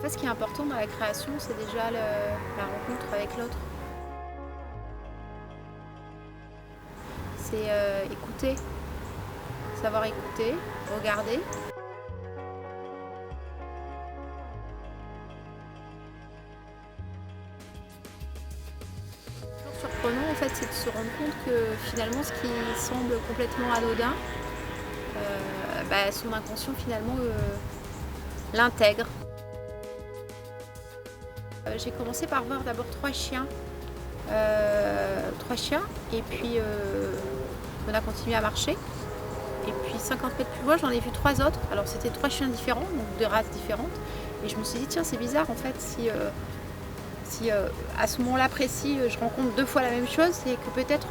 En fait, ce qui est important dans la création, c'est déjà la rencontre avec l'autre. C'est écouter, savoir écouter, regarder. Ce qui est surprenant, en fait, c'est de se rendre compte que finalement, ce qui semble complètement anodin, son inconscient finalement l'intègre. J'ai commencé par voir d'abord trois chiens, et puis on a continué à marcher. Et puis 50 mètres plus loin, j'en ai vu trois autres. Alors c'était trois chiens différents, donc de races différentes. Et je me suis dit, tiens, c'est bizarre en fait, si à ce moment-là précis, je rencontre deux fois la même chose, c'est que peut-être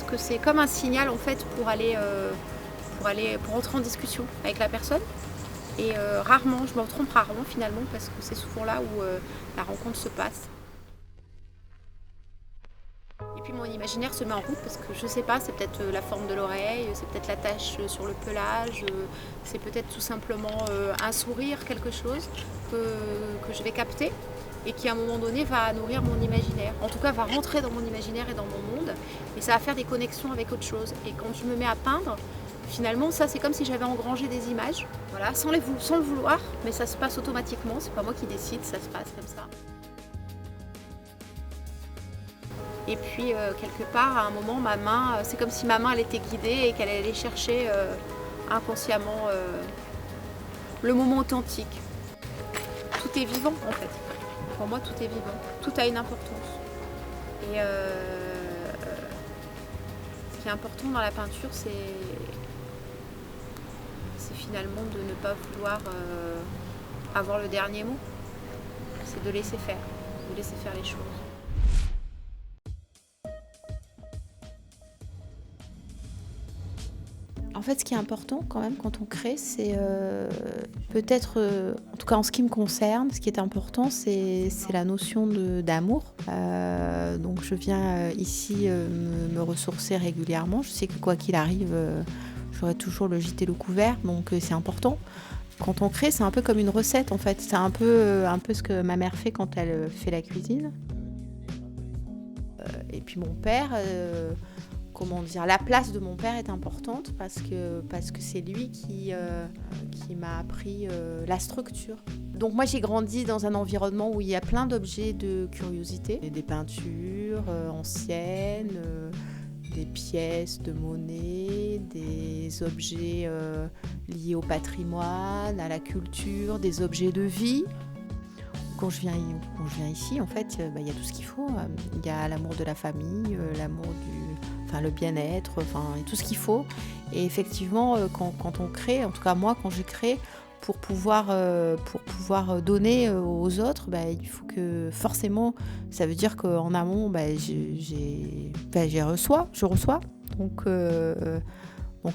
que c'est comme un signal en fait pour entrer en discussion avec la personne. Et rarement, je me trompe rarement finalement, parce que c'est souvent là où la rencontre se passe. Et puis mon imaginaire se met en route parce que je sais pas, c'est peut-être la forme de l'oreille, c'est peut-être la tache sur le pelage, c'est peut-être tout simplement un sourire, quelque chose que je vais capter et qui à un moment donné va nourrir mon imaginaire. En tout cas va rentrer dans mon imaginaire et dans mon monde, et ça va faire des connexions avec autre chose. Et quand je me mets à peindre, finalement ça c'est comme si j'avais engrangé des images, voilà, sans le vouloir, mais ça se passe automatiquement, c'est pas moi qui décide, ça se passe comme ça. Et puis quelque part, à un moment, ma main, c'est comme si ma main elle était guidée et qu'elle allait chercher inconsciemment le moment authentique. Tout est vivant en fait. Pour moi, tout est vivant. Tout a une importance. Et ce qui est important dans la peinture, c'est finalement de ne pas vouloir avoir le dernier mot. C'est de laisser faire les choses. En fait, ce qui est important quand même quand on crée, c'est peut-être, en tout cas en ce qui me concerne, ce qui est important, c'est la notion d'amour. Donc je viens ici me ressourcer régulièrement. Je sais que quoi qu'il arrive, j'aurai toujours le gîte et le couvert, donc c'est important. Quand on crée, c'est un peu comme une recette en fait. C'est un peu ce que ma mère fait quand elle fait la cuisine. Et puis mon père... la place de mon père est importante parce que c'est lui qui m'a appris la structure. Donc moi j'ai grandi dans un environnement où il y a plein d'objets de curiosité, des peintures anciennes, des pièces de monnaie, des objets liés au patrimoine, à la culture, des objets de vie. Quand je viens ici, en fait, y a tout ce qu'il faut. Il y a l'amour de la famille, le bien-être, et tout ce qu'il faut. Et effectivement, quand on crée, en tout cas moi, quand je crée, pour pouvoir donner aux autres, il faut que forcément, ça veut dire qu'en amont, je reçois. Donc un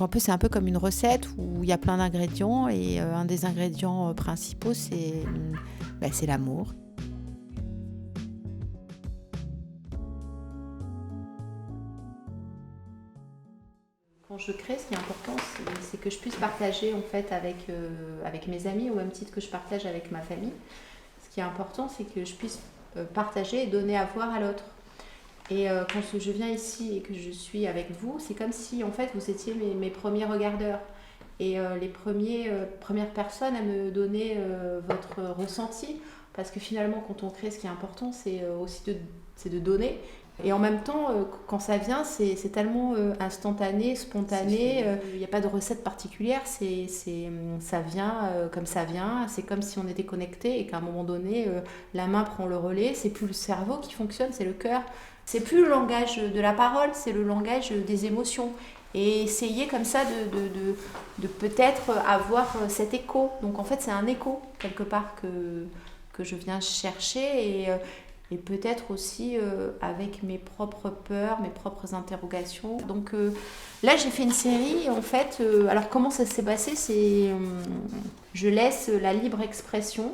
peu, c'est un peu comme une recette où il y a plein d'ingrédients et un des ingrédients principaux, c'est l'amour. Quand je crée, ce qui est important, c'est que je puisse partager en fait avec mes amis, au même titre que je partage avec ma famille. Ce qui est important, c'est que je puisse partager et donner à voir à l'autre. Et quand je viens ici et que je suis avec vous, c'est comme si en fait vous étiez mes premiers regardeurs. Et les premières personnes à me donner votre ressenti. Parce que finalement, quand on crée, ce qui est important, c'est aussi de donner. Et en même temps, quand ça vient, c'est tellement instantané, spontané. Il n'y a pas de recette particulière. Ça vient comme ça vient. C'est comme si on était connecté et qu'à un moment donné, la main prend le relais. C'est plus le cerveau qui fonctionne, c'est le cœur. C'est plus le langage de la parole, c'est le langage des émotions. Et essayer comme ça de peut-être avoir cet écho. Donc en fait, c'est un écho quelque part que je viens chercher et peut-être aussi avec mes propres peurs, mes propres interrogations. Donc là, j'ai fait une série, en fait. Alors comment ça s'est passé, je laisse la libre expression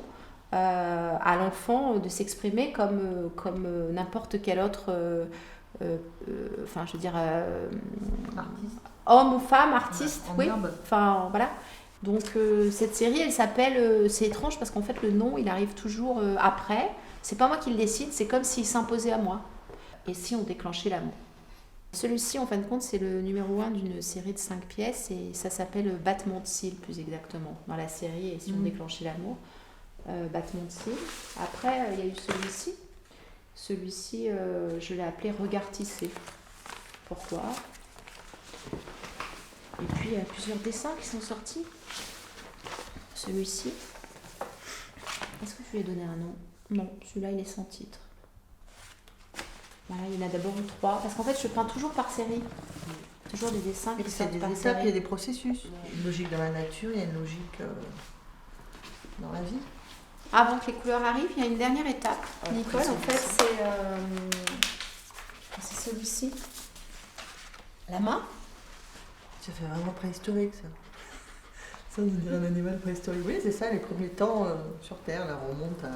à l'enfant de s'exprimer comme n'importe quel autre... homme ou femme, artiste, oui. Voilà. Donc cette série, elle s'appelle, c'est étrange parce qu'en fait le nom, il arrive toujours après. C'est pas moi qui le décide, c'est comme s'il s'imposait à moi. Et si on déclenchait l'amour. Celui-ci, en fin de compte, c'est le numéro 1 d'une série de 5 pièces et ça s'appelle Battement de cils, plus exactement, dans la série Et si on déclenchait l'amour. Battement de cils. Après, il y a eu celui-ci. Celui-ci, je l'ai appelé Regard tissé. Pourquoi ? Et puis, il y a plusieurs dessins qui sont sortis. Celui-ci. Est-ce que je lui ai donné un nom ? Non, celui-là, il est sans titre. Voilà, il y en a d'abord 3. Parce qu'en fait, je peins toujours par série. Toujours des dessins qui sortent par série. C'est des étapes, il y a des processus. Il y a une logique dans la nature, il y a une logique dans la vie. Avant que les couleurs arrivent, il y a une dernière étape. Nicole, en fait, c'est celui-ci. La main. Ça fait vraiment préhistorique, ça. Ça, on dirait un animal préhistorique. Oui, c'est ça, les premiers temps sur Terre, là, on remonte à...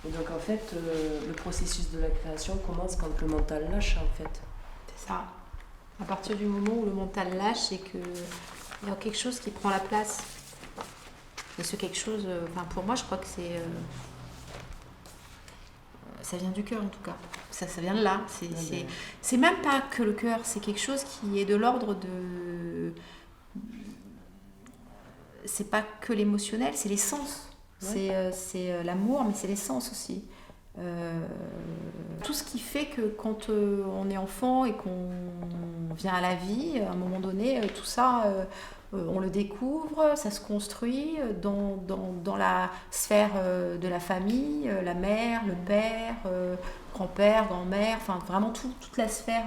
Et donc en fait, le processus de la création commence quand le mental lâche en fait. C'est ça. À partir du moment où le mental lâche, c'est qu'il y a quelque chose qui prend la place. Et ce quelque chose, pour moi, je crois que c'est... ça vient du cœur en tout cas. Ça vient de là. C'est même pas que le cœur, c'est quelque chose qui est de l'ordre de... C'est pas que l'émotionnel, c'est les sens. Ouais. C'est l'amour, mais c'est les sens aussi. Tout ce qui fait que quand on est enfant et qu'on vient à la vie, à un moment donné, tout ça, on le découvre, ça se construit dans la sphère de la famille, la mère, le père, grand-père, grand-mère, enfin vraiment toute la sphère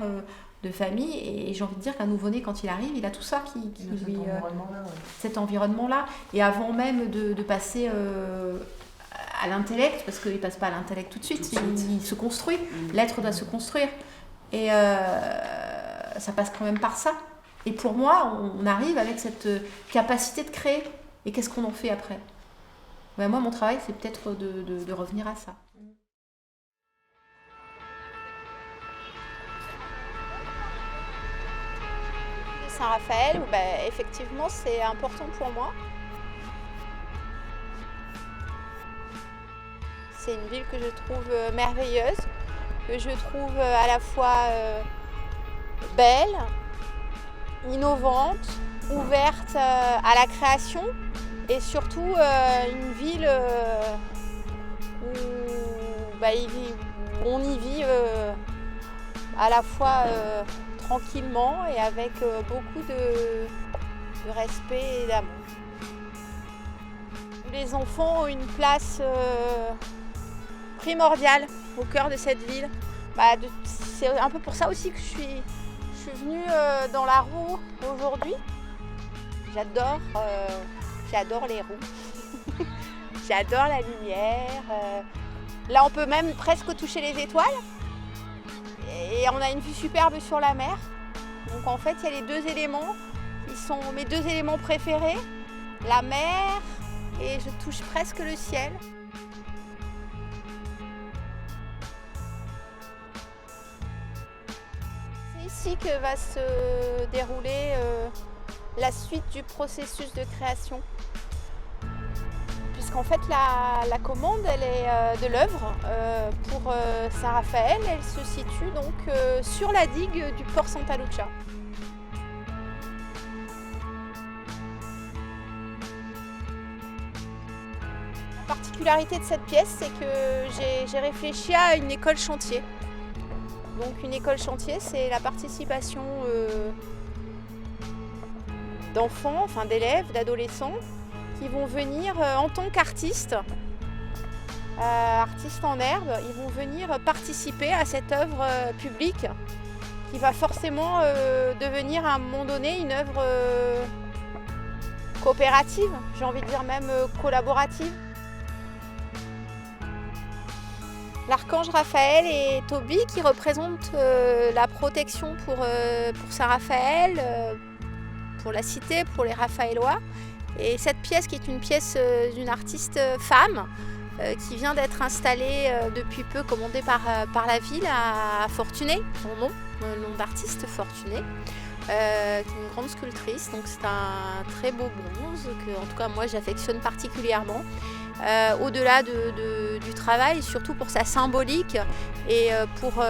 de famille. Et j'ai envie de dire qu'un nouveau-né, quand il arrive, il a tout ça qui lui... Cet environnement-là. Et avant même de passer... à l'intellect, parce qu'il ne passe pas à l'intellect tout de suite, il se construit, l'être doit se construire. Et ça passe quand même par ça. Et pour moi, on arrive avec cette capacité de créer. Et qu'est-ce qu'on en fait après ? Moi, mon travail, c'est peut-être de revenir à ça. Saint-Raphaël, effectivement, c'est important pour moi. C'est une ville que je trouve merveilleuse, que je trouve à la fois belle, innovante, ouverte à la création et surtout une ville où on y vit à la fois tranquillement et avec beaucoup de respect et d'amour. Les enfants ont une place primordiale au cœur de cette ville. C'est un peu pour ça aussi que je suis venue dans la roue aujourd'hui. J'adore les roues, j'adore la lumière. Là, on peut même presque toucher les étoiles. Et on a une vue superbe sur la mer. Donc en fait, il y a les deux éléments qui sont mes deux éléments préférés. La mer et je touche presque le ciel. C'est ici que va se dérouler la suite du processus de création. Puisqu'en fait, la commande elle est de l'œuvre pour Saint-Raphaël. Elle se situe donc sur la digue du port Santa Lucia. La particularité de cette pièce, c'est que j'ai réfléchi à une école chantier. Donc une école chantier, c'est la participation d'enfants, enfin d'élèves, d'adolescents, qui vont venir en tant qu'artistes, artistes en herbe, ils vont venir participer à cette œuvre publique qui va forcément devenir à un moment donné une œuvre coopérative, j'ai envie de dire même collaborative. L'archange Raphaël et Toby qui représentent la protection pour Saint-Raphaël, pour la cité, pour les Raphaélois. Et cette pièce qui est une pièce d'une artiste femme qui vient d'être installé depuis peu, commandé par la ville à Fortuné, son nom, le nom d'artiste Fortuné, qui est une grande sculptrice. Donc c'est un très beau bronze que, en tout cas, moi j'affectionne particulièrement. Au-delà du travail, surtout pour sa symbolique et pour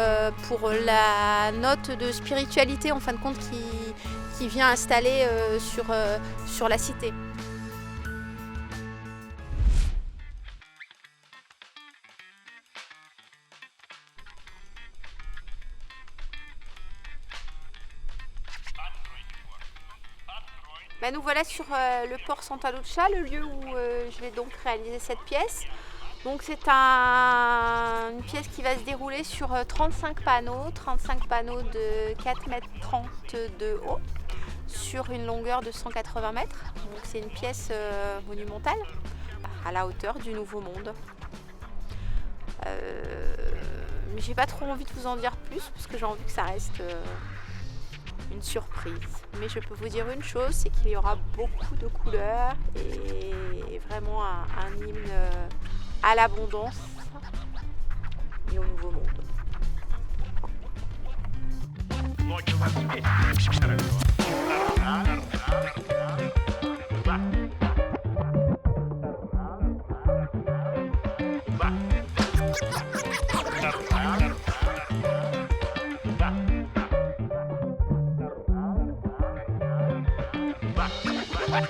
la note de spiritualité en fin de compte qui vient installer sur la cité. Nous voilà sur le port Santa Lucia, le lieu où je vais donc réaliser cette pièce. Donc c'est une pièce qui va se dérouler sur 35 panneaux de 4,30 m de haut, sur une longueur de 180 mètres. Donc c'est une pièce monumentale, à la hauteur du Nouveau Monde. Mais j'ai pas trop envie de vous en dire plus, parce que j'ai envie que ça reste une surprise. Mais je peux vous dire une chose, c'est qu'il y aura beaucoup de couleurs et vraiment un hymne à l'abondance et au Nouveau Monde. Bye.